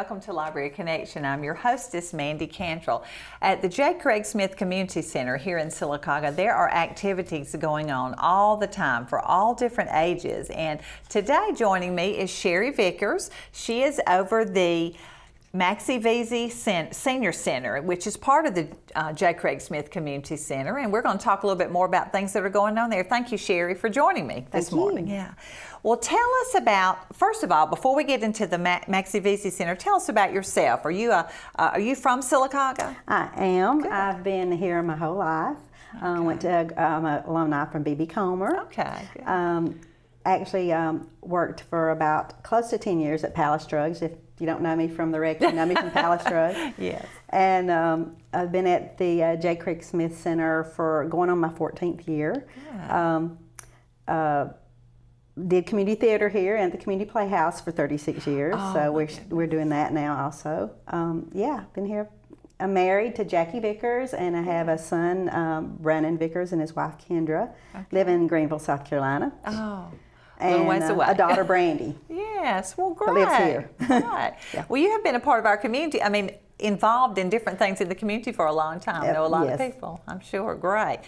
welcome to Library Connection. I'm your hostess, Mandy Cantrell. At the J. Craig Smith Community Center here in Sylacauga, there are activities going on all the time for all different ages. And today joining me is Sherry Vickers. She is over the Maxie Veazey Senior Center, which is part of the J. Craig Smith Community Center, and we're going to talk a little bit more about things that are going on there. Thank you, Sherry, for joining me this morning. Yeah. Well, tell us about, first of all, before we get into the Maxie Veazey Center, tell us about yourself. Are you from Sylacauga? I am. Good. I've been here my whole life. Okay. I'm an alumni from B.B. Comer. Okay. Good. Actually worked for about close to 10 years at Palace Drugs. If you don't know me from the rec, you know me from Palace Drugs. Yes. And I've been at the J. Craig Smith Center for going on my 14th year. Yeah. Did community theater here and the community playhouse for 36 years. Oh, So we're doing that now also. Yeah, been here. I'm married to Jackie Vickers, and I have a son, Brandon Vickers, and his wife Kendra, live in Greenville, South Carolina. Oh. And ways away. a daughter, Brandy. Yes, well, great. That lives here. Right. Yeah. Well, you have been a part of our community. I mean, involved in different things in the community for a long time. I know a lot of people, I'm sure. Great.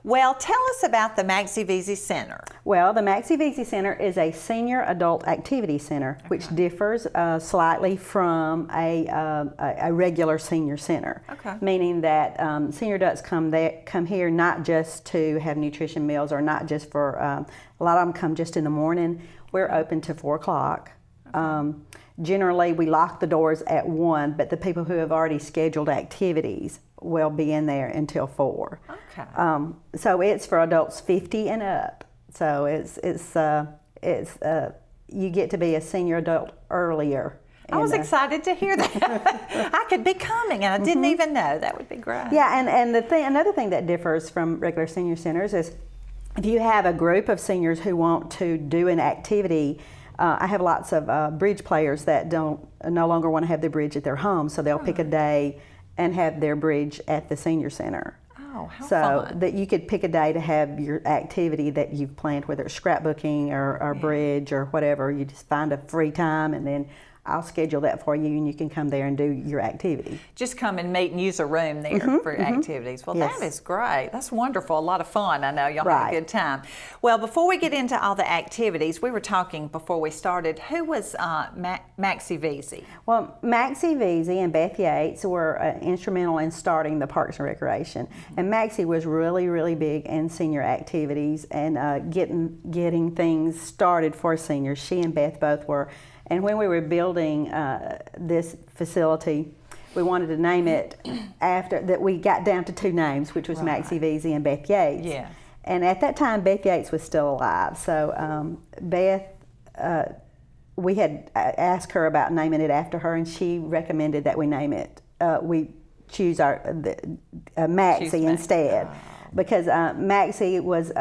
Well, tell us about the Maxie Veazey Center. Well, the Maxie Veazey Center is a senior adult activity center, which differs slightly from a regular senior center. Okay. Meaning that senior adults come here not just to have nutrition meals, or not just for, a lot of them come just in the morning. We're open to 4 o'clock. Generally, we lock the doors at 1, but the people who have already scheduled activities will be in there until 4. Okay. So it's for adults 50 and up. So you get to be a senior adult earlier. I was excited to hear that. I could be coming, and I didn't even know. That would be great. Yeah, and another thing that differs from regular senior centers is if you have a group of seniors who want to do an activity. I have lots of bridge players that no longer want to have their bridge at their home, so they'll pick a day and have their bridge at the senior center. Oh, how so fun. that you could pick a day to have your activity that you've planned, whether it's scrapbooking or bridge or whatever. You just find a free time, and then I'll schedule that for you, and you can come there and do your activity. Just come and meet and use a room there for activities. Well, Yes. that is great. That's wonderful. A lot of fun. I know you'll have a good time. Well, before we get into all the activities, we were talking before we started. Who was Maxie Veazey? Well, Maxie Veazey and Beth Yates were instrumental in starting the Parks and Recreation. And Maxie was really, really big in senior activities and getting things started for seniors. She and Beth both were. And when we were building this facility, we wanted to name it after that. We got down to 2 names, which was Maxie Veazey and Beth Yates. Yeah. And at that time, Beth Yates was still alive. So Beth, we had asked her about naming it after her, and she recommended that we name it. We choose Maxie instead. Because Maxie was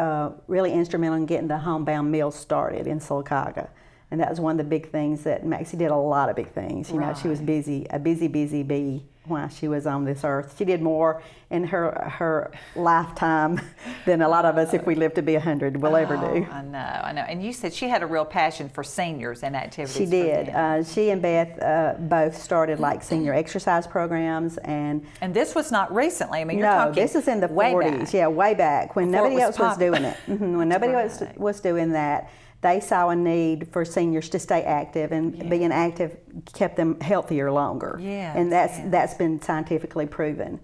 really instrumental in getting the homebound meals started in Sylacauga. And that was one of the big things that Maxie did, a lot of big things. You know, she was a busy bee while she was on this earth. She did more in her lifetime than a lot of us, if we live to be 100, will ever do. I know. And you said she had a real passion for seniors and activities. She did. She and Beth both started like senior exercise programs. And this was not recently. I mean, you're talking this is in the 40s. Back. Yeah, way back when Before nobody else was doing it. When nobody else was doing that. They saw a need for seniors to stay active, and being active kept them healthier longer. And that's been scientifically proven,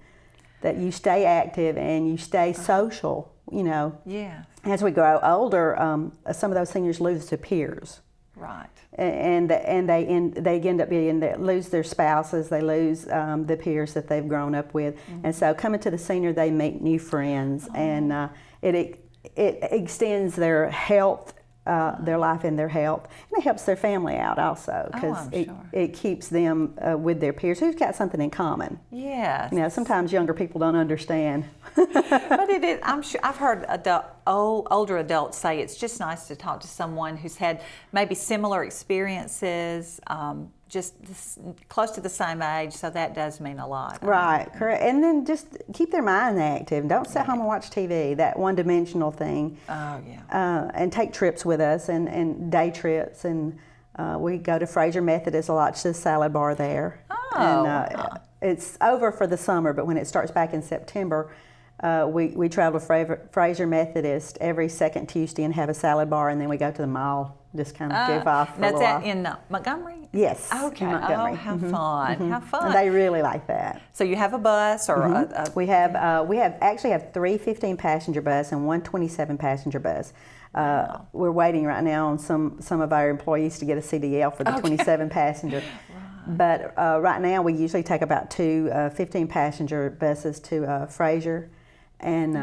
that you stay active and you stay social. You know, as we grow older, some of those seniors lose their peers. Right. And they end up lose their spouses. They lose the peers that they've grown up with, and so coming to the senior, they meet new friends, and it extends their health. Their life and their health, and it helps their family out also, because it keeps them with their peers who've got something in common. Yes. You know, sometimes younger people don't understand. But it is. I'm sure I've heard older adults say it's just nice to talk to someone who's had maybe similar experiences. Just close to the same age, so that does mean a lot. Right, correct. And then just keep their minds active. Don't sit home and watch TV, that one-dimensional thing. Oh, yeah. And take trips with us, and day trips, and We go to Fraser Methodist a lot to the salad bar there. Oh, wow. It's over for the summer, but when it starts back in September, we travel to Fraser Methodist every second Tuesday and have a salad bar, and then we go to the mall, just kind of goof off for a That's little while. that in Montgomery? Yes. Okay. In Montgomery. Oh, how fun! How fun! And they really like that. So you have a bus or a We actually have 3 15-passenger bus and 1 27-passenger bus. We're waiting right now on some of our employees to get a CDL for the 27-passenger. But right now we usually take about 2 15-passenger buses to Fraser, and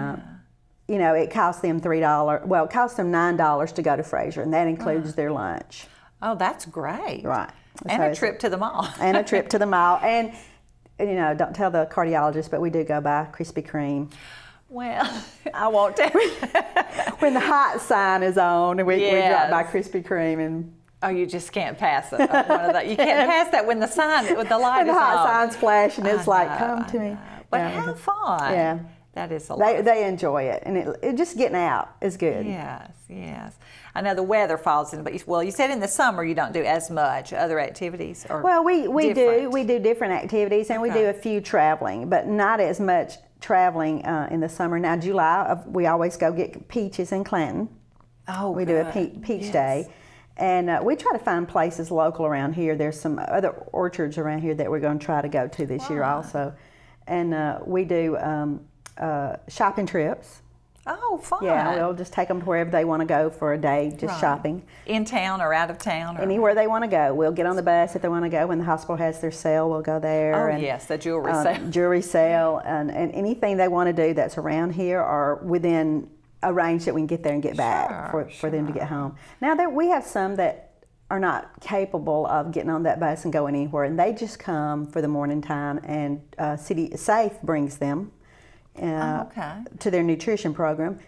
it costs them $3. Well, it costs them $9 to go to Fraser, and that includes their lunch. Oh, that's great! Right. And a trip to the mall. And a trip to the mall, and don't tell the cardiologist, but we do go by Krispy Kreme. Well, I won't tell you. When the hot sign is on, and we drop by Krispy Kreme and. Oh, you just can't pass it. One of the, you can't pass that when the light when is the hot on. sign's flashing, it's like, come to me. But have fun. Yeah. That is a lot. They enjoy it, and it just getting out is good. Yes, yes. I know the weather falls in, but you said in the summer you don't do as much other activities. Or well, we different? do different activities, and we do a few traveling, but not as much traveling in the summer. Now, July we always go get peaches in Clanton. Oh, we do a peach day. And we try to find places local around here. There's some other orchards around here that we're going to try to go to this year also. And we do shopping trips. Oh, fun. Yeah, we'll just take them to wherever they want to go for a day, just shopping. In town or out of town? Or? Anywhere they want to go. We'll get on the bus if they want to go. When the hospital has their sale, we'll go there. Oh, yes, the jewelry sale. Jewelry sale, and anything they want to do that's around here or within a range that we can get there and get back for them to get home. Now, we have some that are not capable of getting on that bus and going anywhere, and they just come for the morning time, and City Safe brings them to their nutrition program,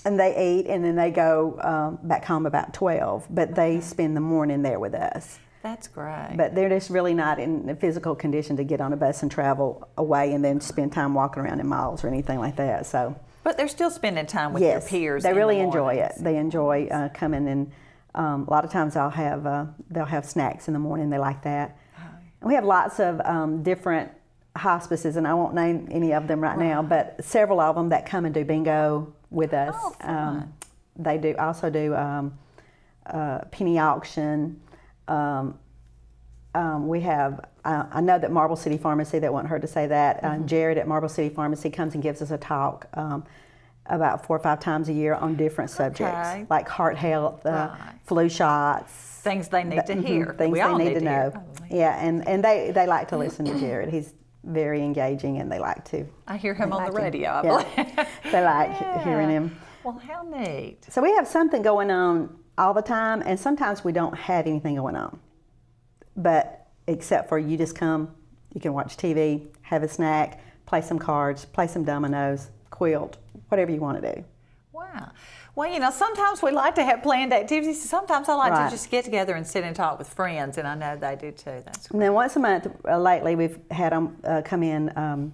and they eat, and then they go back home about 12, but they spend the morning there with us. That's great. But they're just really not in the physical condition to get on a bus and travel away and then spend time walking around in malls or anything like that. So. But they're still spending time with their peers. They really enjoy it. They enjoy coming, and a lot of times they'll have snacks in the morning. They like that. And we have lots of different hospices, and I won't name any of them right now, but several of them that come and do bingo with us. Oh, fun. They also do penny auction. We have, I know that Marble City Pharmacy, that wasn't heard to say that, Jared at Marble City Pharmacy comes and gives us a talk about 4 or 5 times a year on different subjects, like heart health, flu shots. Things they need to hear. Things we they all need to know. Hear. Yeah, and they like to listen to Jared. He's very engaging, and they like to. I hear him on the radio, I believe. believe. They like hearing him. Well, how neat. So we have something going on all the time, and sometimes we don't have anything going on. But except for you just come, you can watch TV, have a snack, play some cards, play some dominoes, quilt, whatever you want to do. Wow. Well, sometimes we like to have planned activities. Sometimes I like to just get together and sit and talk with friends, and I know they do too. That's great. And then once a month, lately, we've had them come in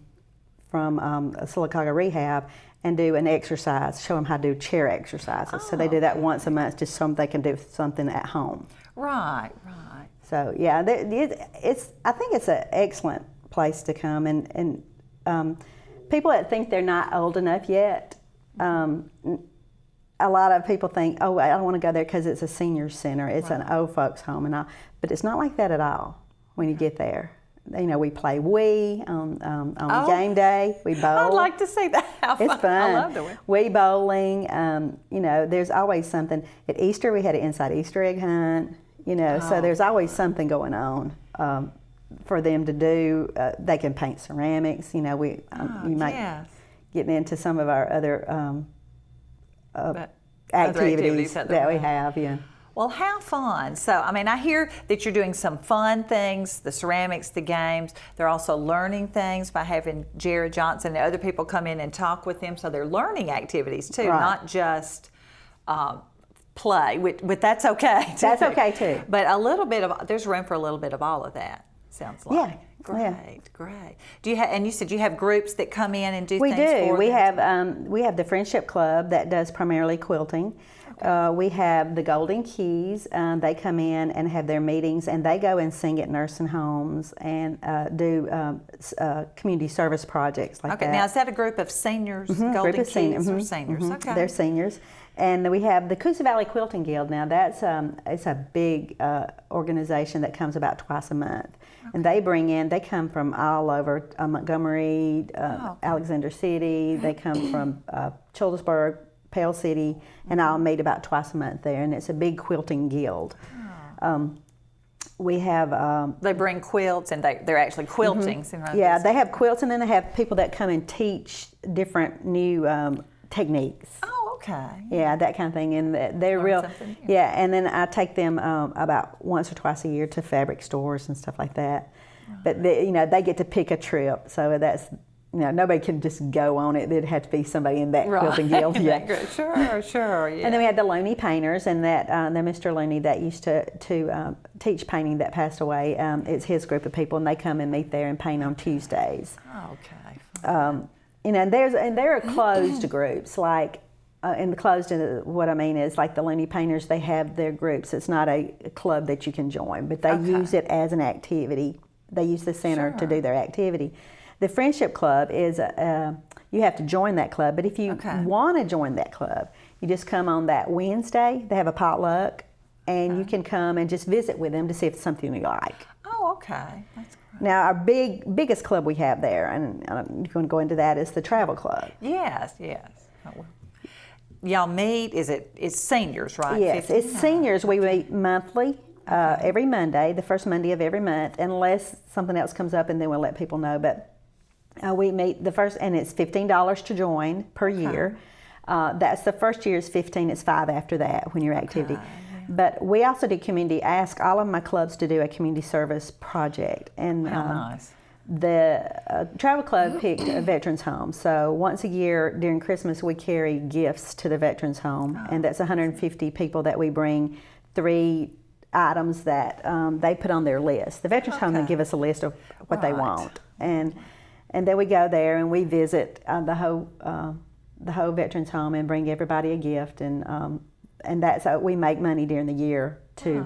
from Sylacauga Rehab and do an exercise, show them how to do chair exercises. So they do that once a month, just so they can do something at home. Right. So yeah, I think it's an excellent place to come, and people that think they're not old enough yet, a lot of people think, oh, I don't want to go there because it's a senior center, it's an old folks home and all, but it's not like that at all when you get there. We play Wii on game day. We bowl. I'd like to see that. It's fun. I love the Wii. Wii bowling. There's always something. At Easter, we had an inside Easter egg hunt. So there's always something going on for them to do. They can paint ceramics. You might getting into some of our other activities that we have. Yeah. Well, how fun. So, I hear that you're doing some fun things, the ceramics, the games. They're also learning things by having Jared Johnson and other people come in and talk with them. So they're learning activities too, not just play, but that's okay too. That's okay too. But there's room for a little bit of all of that. sounds like. Yeah. Great, great. Do you have? And you said you have groups that come in and do We things do. for We them? have the Friendship Club that does primarily quilting. We have the Golden Keys. They come in and have their meetings, and they go and sing at nursing homes and do community service projects like that. Okay, now is that a group of seniors, Golden Group of Keys seniors. or seniors? Okay. They're seniors. And we have the Coosa Valley Quilting Guild now. That's it's a big organization that comes about twice a month. And they come from all over Montgomery, Alexander City. They come from Childersburg, Pale City, and I'll meet about twice a month there. And it's a big quilting guild. We have they bring quilts and they're actually quilting. yeah, they have quilts, and then they have people that come and teach different new techniques. Oh, okay. Yeah, that kind of thing, and they're Learn real. something new. Yeah, and then I take them about once or twice a year to fabric stores and stuff like that. But they get to pick a trip, so that's nobody can just go on it. There'd have to be somebody in that quilting guild. Yeah, Sure. Yeah. And then we had the Looney Painters, and that the Mr. Looney that used to teach painting that passed away. It's his group of people, and they come and meet there and paint on Tuesdays. Okay. And there are closed groups like. In the closed, what I mean is like the Looney Painters, they have their groups. It's not a club that you can join, but they use it as an activity. They use the center to do their activity. The Friendship Club is, you have to join that club, but if you want to join that club, you just come on that Wednesday. They have a potluck, and you can come and just visit with them to see if it's something you like. Oh, okay. That's great. Now, our biggest club we have there, and I'm going to go into that, is the Travel Club. Yes. Y'all meet, it's seniors, right? Yes, 15? it's seniors. We meet monthly, every Monday, the first Monday of every month, unless something else comes up, and then we'll let people know. But we meet the first, and it's $15 to join per year. That's the first year is $15, it's $5 after that when your activity. But we also do community, ask all of my clubs to do a community service project. And nice. The Travel Club picked a veterans home. So once a year during Christmas, we carry gifts to the veterans home. And that's 150 people that we bring 3 items that they put on their list. The veterans home, they give us a list of what they want. And then we go there and we visit the whole veterans home and bring everybody a gift. And that's how we make money during the year to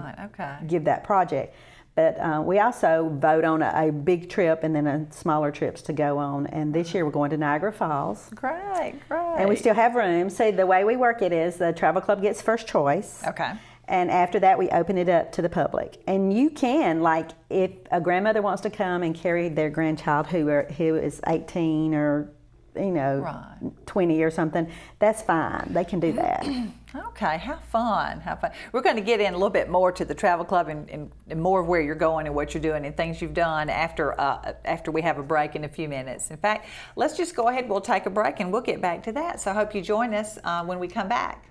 give that project. But we also vote on a big trip and then a smaller trips to go on. And this year we're going to Niagara Falls. Great. And we still have room. So the way we work it is the Travel Club gets first choice. Okay. And after that, we open it up to the public. And you can, like, if a grandmother wants to come and carry their grandchild who is 18 or, 20 or something, that's fine. They can do that. Okay, how fun. We're going to get in a little bit more to the Travel Club and more of where you're going and what you're doing and things you've done after we have a break in a few minutes. In fact, let's just go ahead, we'll take a break and we'll get back to that. So I hope you join us when we come back.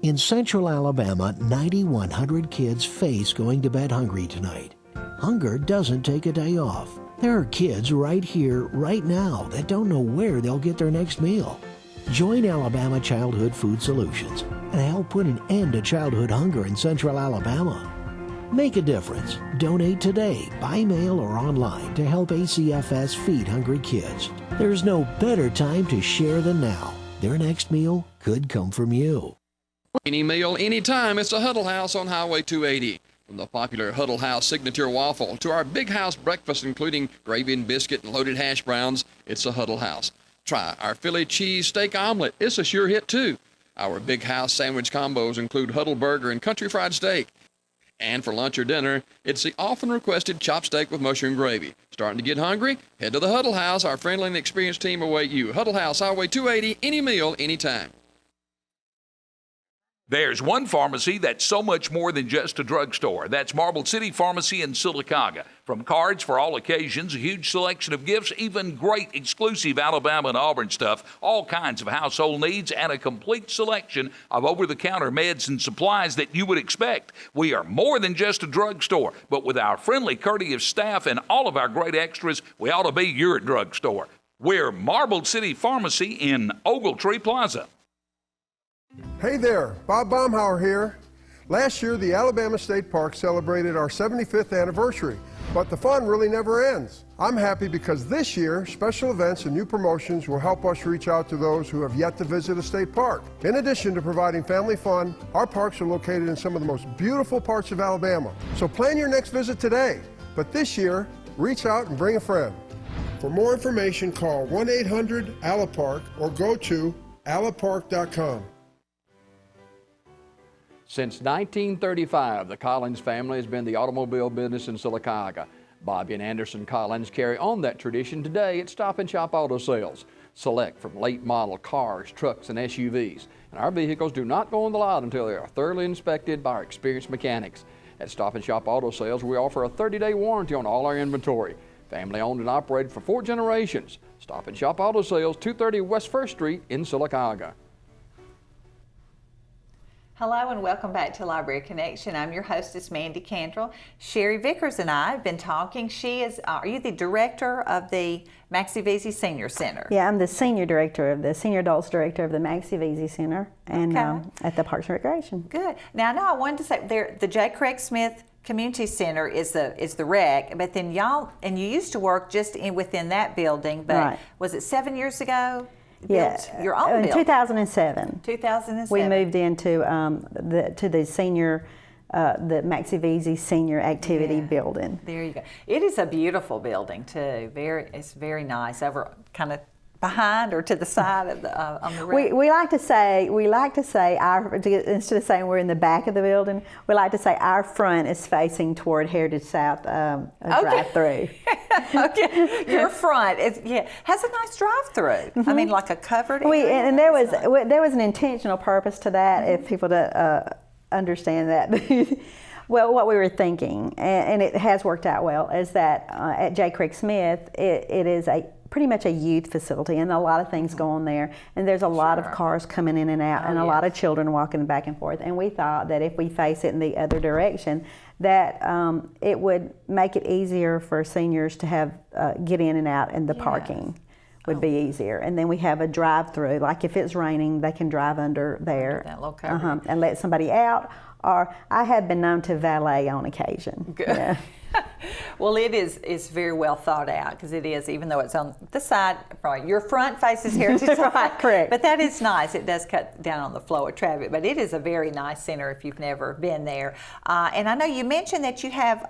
In central Alabama, 9,100 kids face going to bed hungry tonight. Hunger doesn't take a day off. There are kids right here, right now, that don't know where they'll get their next meal. Join Alabama Childhood Food Solutions and help put an end to childhood hunger in central Alabama. Make a difference. Donate today, by mail or online, to help ACFS feed hungry kids. There's no better time to share than now. Their next meal could come from you. Any meal, anytime, it's a Huddle House on Highway 280. From the popular Huddle House signature waffle to our big house breakfast, including gravy and biscuit and loaded hash browns, it's a Huddle House. Try our Philly cheese steak omelet. It's a sure hit, too. Our big house sandwich combos include Huddle burger and country fried steak. And for lunch or dinner, it's the often requested chopped steak with mushroom gravy. Starting to get hungry? Head to the Huddle House. Our friendly and experienced team await you. Huddle House, Highway 280, any meal, anytime. There's one pharmacy that's so much more than just a drugstore. That's Marble City Pharmacy in Sylacauga. From cards for all occasions, a huge selection of gifts, even great exclusive Alabama and Auburn stuff, all kinds of household needs, and a complete selection of over-the-counter meds and supplies that you would expect. We are more than just a drugstore, but with our friendly, courteous staff and all of our great extras, we ought to be your drugstore. We're Marble City Pharmacy in Ogletree Plaza. Hey there, Bob Baumhauer here. Last year, the Alabama State Park celebrated our 75th anniversary. But the fun really never ends. I'm happy because this year, special events and new promotions will help us reach out to those who have yet to visit a state park. In addition to providing family fun, our parks are located in some of the most beautiful parts of Alabama. So plan your next visit today. But this year, reach out and bring a friend. For more information, call 1-800-ALAPARK or go to alapark.com. Since 1935, the Collins family has been the automobile business in Sylacauga. Bobby and Anderson Collins carry on that tradition today at Stop and Shop Auto Sales. Select from late model cars, trucks, and SUVs. And our vehicles do not go on the lot until they are thoroughly inspected by our experienced mechanics. At Stop and Shop Auto Sales, we offer a 30-day warranty on all our inventory. Family owned and operated for 4 generations. Stop and Shop Auto Sales, 230 West 1st Street in Sylacauga. Hello and welcome back to Library Connection. I'm your hostess, Mandy Cantrell. Sherry Vickers and I have been talking. She is, are you the director of the Maxie Veazey Senior Center? Yeah, I'm the senior adults director of the Maxie Veazey Center and at the Parks and Recreation. Good. Now, I know I wanted to say the J. Craig Smith Community Center is the rec, but then y'all, and you used to work just within that building, but was it 7 years ago? Yeah, your own in 2007. 2007. We moved into the senior, the Maxie Veazey Senior Activity Building. There you go. It is a beautiful building too. It's very nice. Over kind of behind or to the side of the on the rec. We like to say our, instead of saying we're in the back of the building, we like to say our front is facing toward Heritage South drive-through. Okay, your front has a nice drive-through. I mean, like a covered area. And there was an intentional purpose to that. If people don't understand that. Well, what we were thinking, and it has worked out well, is that at J. Craig Smith, it is pretty much a youth facility, and a lot of things go on there, and there's a lot of cars coming in and out, and a lot of children walking back and forth, and we thought that if we face it in the other direction, that it would make it easier for seniors to have get in and out, and the parking would be easier. And then we have a drive-through, like if it's raining, they can drive under there that little cover. And let somebody out, or I have been known to valet on occasion. Good. Yeah. Well, it's very well thought out, because it is, even though it's on the side, probably your front faces Heritage Side. Right, correct. But that is nice. It does cut down on the flow of traffic, but it is a very nice center if you've never been there. And I know you mentioned that you have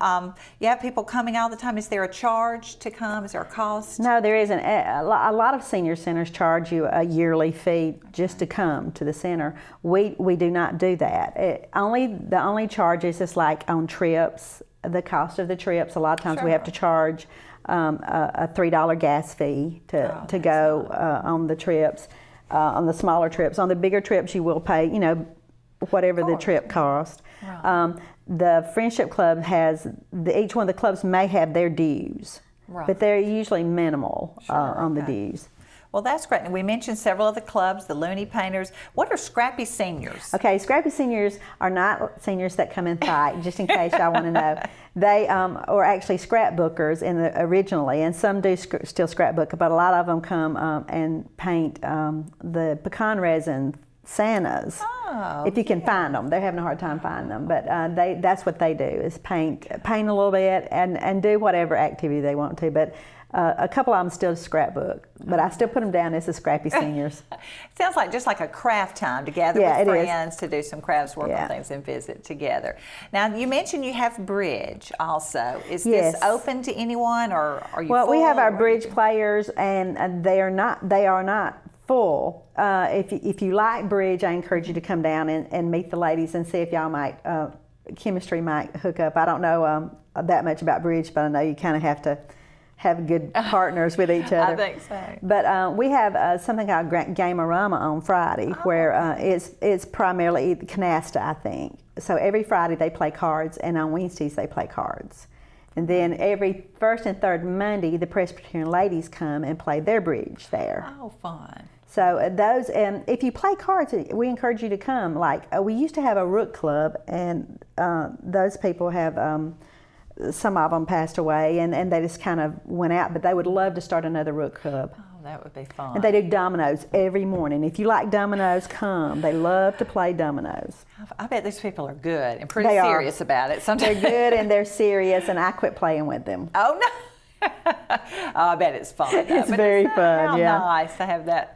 people coming all the time. Is there a charge to come? Is there a cost? No, there isn't. A lot of senior centers charge you a yearly fee just to come to the center. We do not do that. The only charges is like on trips. The cost of the trips, a lot of times we have to charge a $3 gas fee to go on the trips, on the smaller trips. On the bigger trips, you will pay, whatever the trip cost. Right. The Friendship Club has, each one of the clubs may have their dues, but they're usually minimal on the dues. Well, that's great. And we mentioned several of the clubs, the Looney Painters. What are Scrappy Seniors? Okay, Scrappy Seniors are not seniors that come and fight, just in case y'all want to know. They are actually scrapbookers originally, and some do still scrapbook, but a lot of them come and paint the pecan resin Santas. If you can find them. They're having a hard time finding them, but that's what they do, is paint a little bit and do whatever activity they want to. But a couple of them still scrapbook, but I still put them down as the Scrappy Seniors. Sounds like just like a craft time to gather with friends to do some crafts, work on things, and visit together. Now, you mentioned you have bridge also. Is this open to anyone, or are you full? Well, we have our bridge players, and they are not full. If you like bridge, I encourage you to come down and meet the ladies and see if y'all might, chemistry might hook up. I don't know that much about bridge, but I know you kind of have to have good partners with each other. I think so. But we have something called Game-A-Rama on Friday, where it's primarily canasta, I think. So every Friday they play cards, and on Wednesdays they play cards. And then every first and third Monday, the Presbyterian ladies come and play their bridge there. Oh, fun. So those, and if you play cards, we encourage you to come. Like we used to have a rook club, and those people have, some of them passed away, and they just kind of went out, but they would love to start another rook club. Oh, that would be fun. And they do dominoes every morning. If you like dominoes, come. They love to play dominoes. I bet these people are good and pretty They are. serious about it. Sometimes They're good and they're serious, and I quit playing with them. Oh no! Oh, I bet it's fun. Though. It's But very how fun, yeah. nice to have that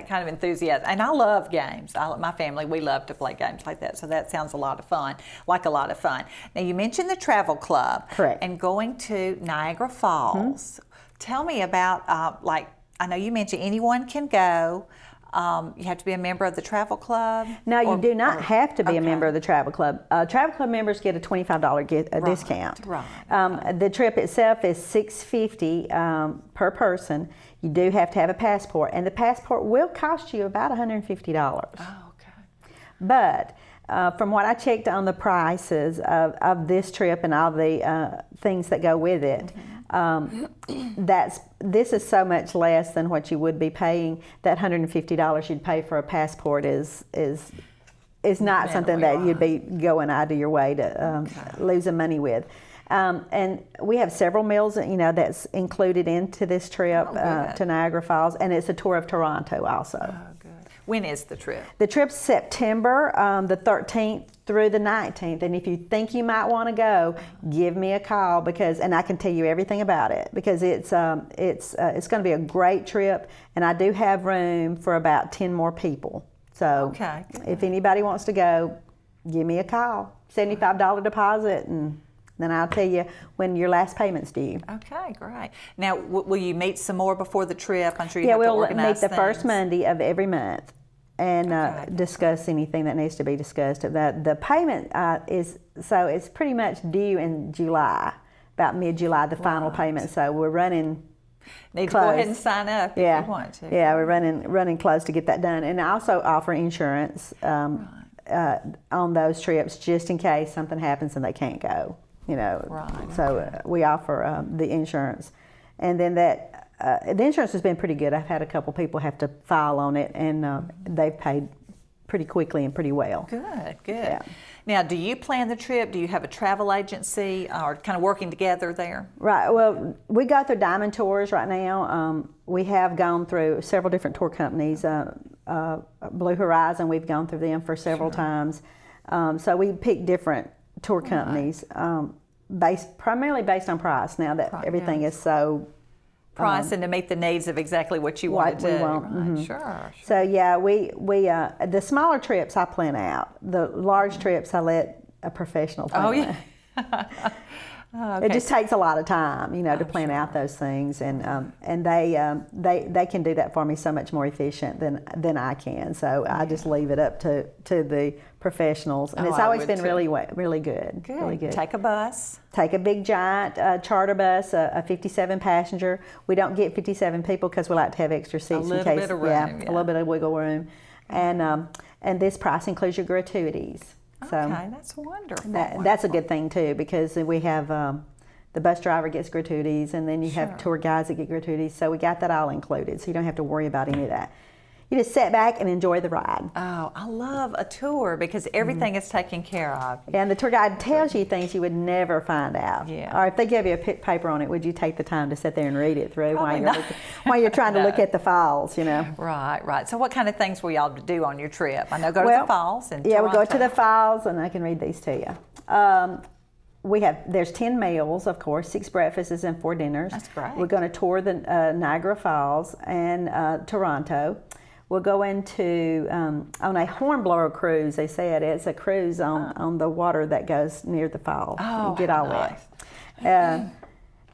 kind of enthusiasm. And I love games. My family, we love to play games like that. So that sounds a lot of fun. Now you mentioned the travel club. Correct. And going to Niagara Falls. Tell me about I know you mentioned anyone can go. You have to be a member of the travel club? No, you do not have to be a okay. member of the travel club. Travel club members get a $25 discount. Right. The trip itself is $650 per person. You do have to have a passport, and the passport will cost you about $150. Oh, okay. But from what I checked on the prices of this trip and all the things that go with it, this is so much less than what you would be paying. That $150 you'd pay for a passport is not something that you'd be going out of your way to losing money with. And we have several meals, that's included into this trip to Niagara Falls, and it's a tour of Toronto also. Oh, good. When is the trip? The trip's September the 13th through the 19th, and if you think you might want to go, give me a call and I can tell you everything about it, because it's going to be a great trip, and I do have room for about 10 more people. So Okay. if anybody wants to go, give me a call. $75 deposit, and then I'll tell you when your last payment's due. Okay, great. Now, will you meet some more before the trip? I'm sure you have to we'll organize meet the first things. Monday of every month and discuss anything that needs to be discussed. The payment it's pretty much due in July, about mid-July, the final payment. So we're running Need close. to go ahead and sign up if you want to. Yeah, we're running close to get that done. And I also offer insurance on those trips, just in case something happens and they can't go. So we offer the insurance, and then the insurance has been pretty good. I've had a couple people have to file on it, and they've paid pretty quickly and pretty well. Good. Yeah. Now, do you plan the trip? Do you have a travel agency or kind of working together there? Right. Well, we go through Diamond Tours right now. We have gone through several different tour companies. Blue Horizon, we've gone through them for several times. So we pick different tour companies, primarily based on price. Now that everything is so Price and to meet the needs of exactly what you want to do. want. Right. Mhm. Sure. So yeah, we the smaller trips I plan out. The large trips I let a professional plan. Oh yeah. It just takes a lot of time, to plan out those things, and they can do that for me so much more efficient than I can. So I just leave it up to the professionals, and it's I always would been too. really good. Really good. Take a bus. Take a big giant charter bus, a 57 passenger. We don't get 57 people because we like to have extra seats in little case. bit of room, yeah, yeah. a little bit of wiggle room, and this price includes your gratuities. So Okay, that's wonderful. that's a good thing too, because we have the bus driver gets gratuities, and then you have tour guides that get gratuities. So we got that all included, so you don't have to worry about any of that. You just sit back and enjoy the ride. Oh, I love a tour because everything is taken care of. And the tour guide tells you things you would never find out. Yeah. Or if they give you a paper on it, would you take the time to sit there and read it through Probably while you're trying to No. look at the files, Right. So what kind of things will y'all do on your trip? I know go to the falls and yeah, we go to Toronto. the files, and I can read these to you. There's 10 meals, of course, 6 breakfasts and 4 dinners. That's great. We're going to tour the Niagara Falls and Toronto. We'll go into on a hornblower cruise. They said it's a cruise on the water that goes near the fall. Oh, You get all nice. wet.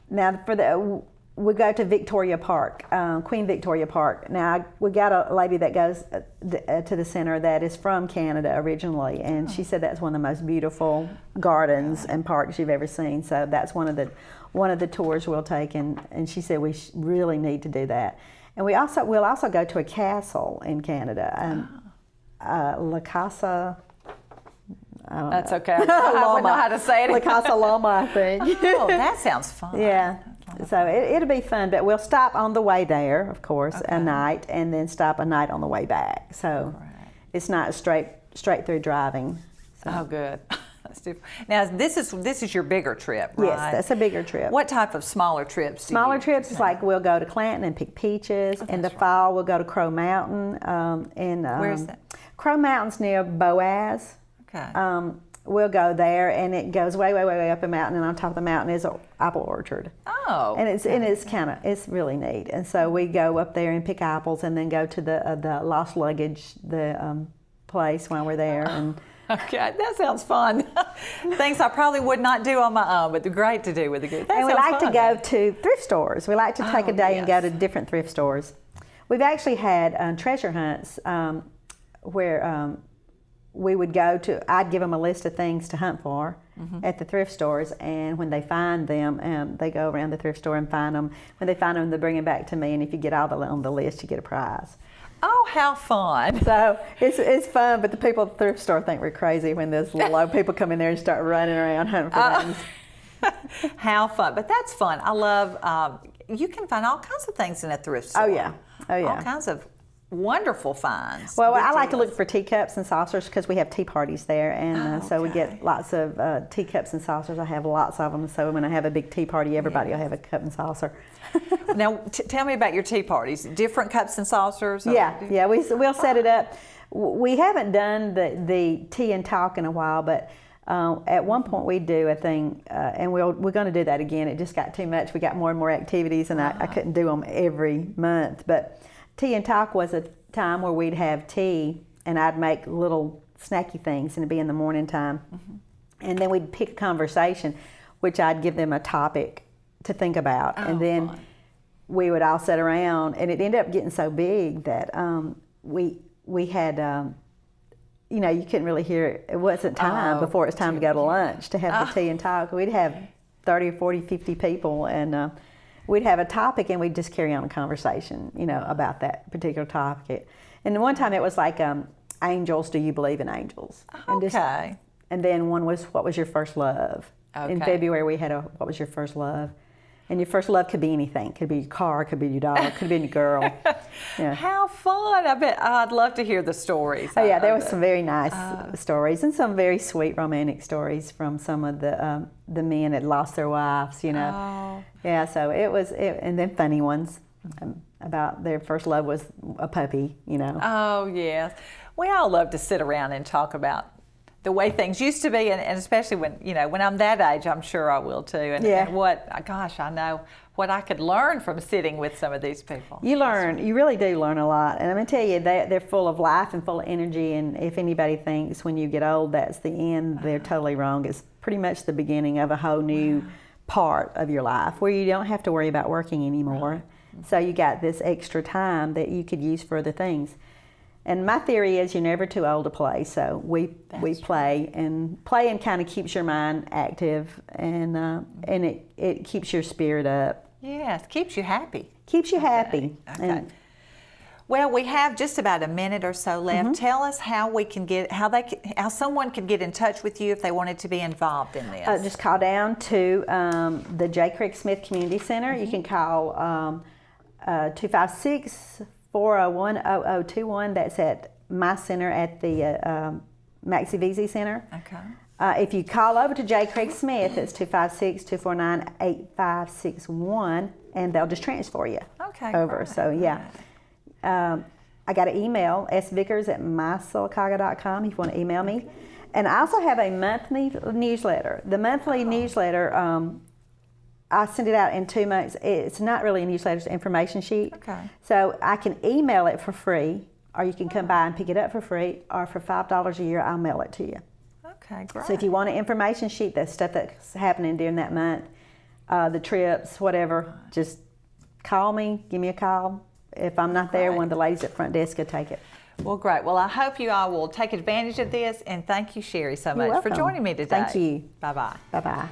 Now we go to Victoria Park, Queen Victoria Park. Now we got a lady that goes to the center that is from Canada originally, and she said that's one of the most beautiful gardens and parks you've ever seen. So that's one of the tours we'll take, and she said we really need to do that. And we'll also go to a castle in Canada, La Casa. That's okay. I wouldn't know how to say it. La Casa Loma, I think. Oh, that sounds fun. Yeah. So it'll be fun, but we'll stop on the way there, of course, a night, and then stop a night on the way back. So it's not straight through driving. So. Oh, good. That's different. Now, this is your bigger trip, right? Yes, that's a bigger trip. What type of smaller trips? Smaller trips is like we'll go to Clanton and pick peaches. In the fall, we'll go to Crow Mountain. Where is that? Crow Mountain's near Boaz. Okay. We'll go there, and it goes way, way, way, way up a mountain, and on top of the mountain is an apple orchard. Oh. And it's really neat. And so we go up there and pick apples, and then go to the lost luggage, place while we're there. And Okay, that sounds fun. Things I probably would not do on my own, but they're great to do with a group. and we like to go to thrift stores. We like to take a day and go to different thrift stores. We've actually had treasure hunts where we would go to, I'd give them a list of things to hunt for at the thrift stores, and when they find them, they go around the thrift store and find them. When they find them, they bring them back to me, and if you get all on the list, you get a prize. Oh, how fun. So it's fun, but the people at the thrift store think we're crazy when those little old people come in there and start running around hunting for things. How fun. But that's fun. I love, you can find all kinds of things in a thrift store. Oh, yeah. All kinds of wonderful finds. Well, Good I like to deals. look for teacups and saucers because we have tea parties there, and so we get lots of teacups and saucers. I have lots of them, so when I have a big tea party, everybody will have a cup and saucer. Now, tell me about your tea parties. Different cups and saucers? Or Yeah, we'll set it up. We haven't done the tea and talk in a while, but at one point we do a thing, and we're going to do that again. It just got too much. We got more and more activities, and I couldn't do them every month, but tea and talk was a time where we'd have tea, and I'd make little snacky things, and it'd be in the morning time. And then we'd pick a conversation, which I'd give them a topic to think about. And then we would all sit around, and it ended up getting so big that we had, you couldn't really hear it. It wasn't time before it was time to go to lunch to have the tea and talk. We'd have 30 or 40, 50 people, and we'd have a topic, and we'd just carry on a conversation, about that particular topic. And one time it was like, angels, do you believe in angels? Okay. And then one was, what was your first love? Okay. In February we had what was your first love? And your first love could be anything. Could be your car, could be your dog, could be your girl. Yeah. How fun. I bet I'd love to hear the stories. Oh yeah, there was some very nice stories, and some very sweet romantic stories from some of the men that lost their wives, Oh. Yeah, so and then funny ones about their first love was a puppy, Oh, yes. We all love to sit around and talk about the way things used to be, and especially when I'm that age, I'm sure I will too. And I know what I could learn from sitting with some of these people. You really do learn a lot. And I'm going to tell you, they're full of life and full of energy, and if anybody thinks when you get old that's the end, they're totally wrong. It's pretty much the beginning of a whole new part of your life where you don't have to worry about working anymore. So you got this extra time that you could use for other things. And my theory is you're never too old to play, so we play, and kind of keeps your mind active, and it keeps your spirit up. Yes, keeps you happy. Keeps you happy. Okay. Well, we have just about a minute or so left. Tell us how someone could get in touch with you if they wanted to be involved in this. Just call down to the J. Craig Smith Community Center. You can call 256-401-0021. That's at my center at the Maxie VZ Center. Okay. If you call over to J. Craig Smith, it's 256-249-8561, and they'll just transfer you over. Great. So, yeah. I got an email, svickers@mysilicaga.com if you want to email me. And I also have a monthly newsletter. The monthly newsletter, I send it out in 2 months. It's not really a newsletter, it's an information sheet. Okay. So I can email it for free, or you can come by and pick it up for free, or for $5 a year, I'll mail it to you. Okay, great. So if you want an information sheet, that's stuff that's happening during that month, the trips, whatever, just call me, give me a call. If I'm not there, one of the ladies at front desk will take it. Well, great. Well, I hope you all will take advantage of this, and thank you, Sherry, so much for welcome. joining me today. Thank you. Bye-bye. Bye-bye.